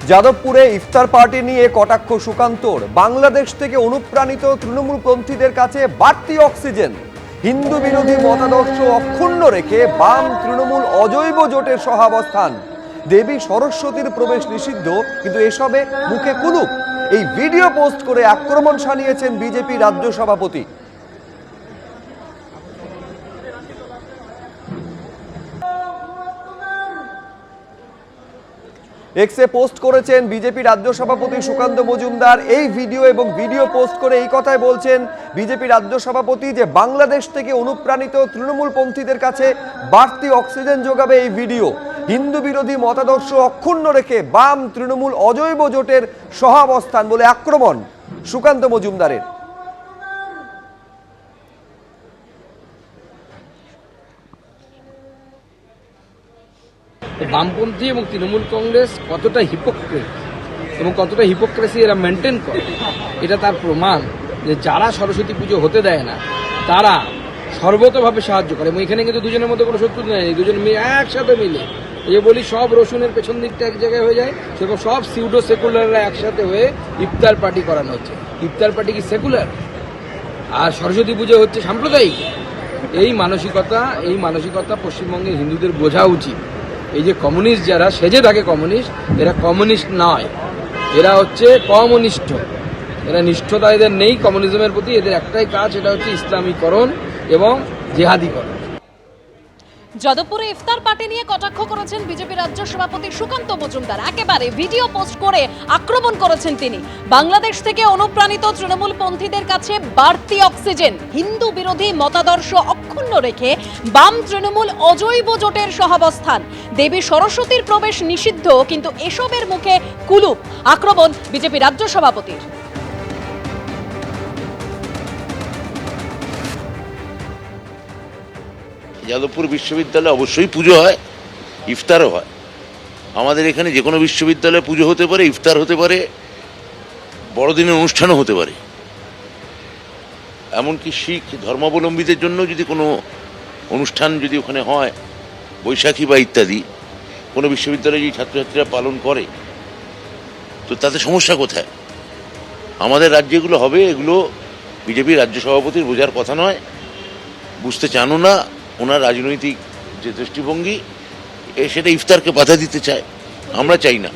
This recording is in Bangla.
যাদবপুরে ইফতার পার্টি নিয়ে কটাক্ষ সুকান্তর। বাংলাদেশ থেকে অনুপ্রাণিত তৃণমূলপন্থীদের কাছে বাড়তি অক্সিজেন। হিন্দু বিরোধী মতাদর্শ অক্ষুণ্ণ রেখে বাম তৃণমূল অজৈব জোটের সহাবস্থান। দেবী সরস্বতীর প্রবেশ নিষিদ্ধ, কিন্তু এসবে মুখে কুলুপ। এই ভিডিও পোস্ট করে আক্রমণ শানিয়েছেন বিজেপি রাজ্য সভাপতি। এক্সে পোস্ট করেছেন বিজেপি রাজ্য সভাপতি সুকান্ত মজুমদার। এই ভিডিও পোস্ট করে এই কথাই বলছেন বিজেপি রাজ্য সভাপতি যে বাংলাদেশ থেকে অনুপ্রাণিত তৃণমূলপন্থীদের কাছে বাড়তি অক্সিজেন যোগাবে এই ভিডিও। হিন্দু বিরোধী মতাদর্শ অক্ষুণ্ণ রেখে বাম তৃণমূল অজৈব জোটের সহাবস্থান বলে আক্রমণ সুকান্ত মজুমদারের। বামপন্থী এবং তৃণমূল কংগ্রেস কতটা হিপোক্রেট এবং কতটা হিপোক্রেসি এরা মেনটেন করে, এটা তার প্রমাণ যে যারা সরস্বতী পুজো হতে দেয় না তারা সর্বতভাবে সাহায্য করে। এবং এখানে কিন্তু দুজনের মধ্যে কোনো শত্রু নেই, দুজন একসাথে মিলে এই বলি সব রসুনের পেছন দিকটা এক জায়গায় হয়ে যায়, সেরকম সব সিউডো সেকুলাররা একসাথে হয়ে ইফতার পার্টি করানো হচ্ছে। ইফতার পার্টি কি সেকুলার? আর সরস্বতী পুজো হচ্ছে সাম্প্রদায়িক। এই মানসিকতা পশ্চিমবঙ্গের হিন্দুদের বোঝা উচিত। এই যে কমিউনিস্ট যারা সেজে থাকে কমিউনিস্ট, এরা কমিউনিস্ট নয়, এরা হচ্ছে কমিউনিস্ট। এরা নিষ্ঠতা এদের নেই কমিউনিজমের প্রতি। এদের একটাই কাজ, এটা হচ্ছে ইসলামীকরণ এবং জেহাদিকরণ। যাদবপুরে ইফতার পার্টি নিয়ে কটাক্ষ করেছেন বিজেপি রাজ্য সভাপতি সুকান্ত মজুমদার। একেবারে ভিডিও পোস্ট করে আক্রমণ করেছেন তিনি। বাংলাদেশ থেকে অনুপ্রাণিত তৃণমূলপন্থীদের কাছে বাড়তি অক্সিজেন। হিন্দু বিরোধী মতাদর্শ অক্ষুণ্ণ রেখে বাম তৃণমূল অজৈব জোটের সহাবস্থান। দেবী সরস্বতীর প্রবেশ নিষিদ্ধ, কিন্তু এসবের মুখে কুলুপ। আক্রমণ বিজেপি রাজ্য সভাপতির। যাদবপুর বিশ্ববিদ্যালয়ে অবশ্যই পুজো হয়, ইফতারও হয়। আমাদের এখানে যে কোনো বিশ্ববিদ্যালয়ে পুজো হতে পারে, ইফতার হতে পারে, বড়দিনের অনুষ্ঠানও হতে পারে। এমনকি শিখ ধর্মাবলম্বীদের জন্য যদি কোনো অনুষ্ঠান যদি ওখানে হয়, বৈশাখী বা ইত্যাদি, কোনো বিশ্ববিদ্যালয়ে যদি ছাত্রছাত্রীরা পালন করে, তো তাতে সমস্যা কোথায়? আমাদের রাজ্যে এগুলো হবে, এগুলো বিজেপির রাজ্য সভাপতির বোঝার কথা নয়, বুঝতে চানও না। ওনার রাজনৈতিক যে দৃষ্টিভঙ্গি, সেটা ইফতারকে বাধা দিতে চায়, আমরা চাই না।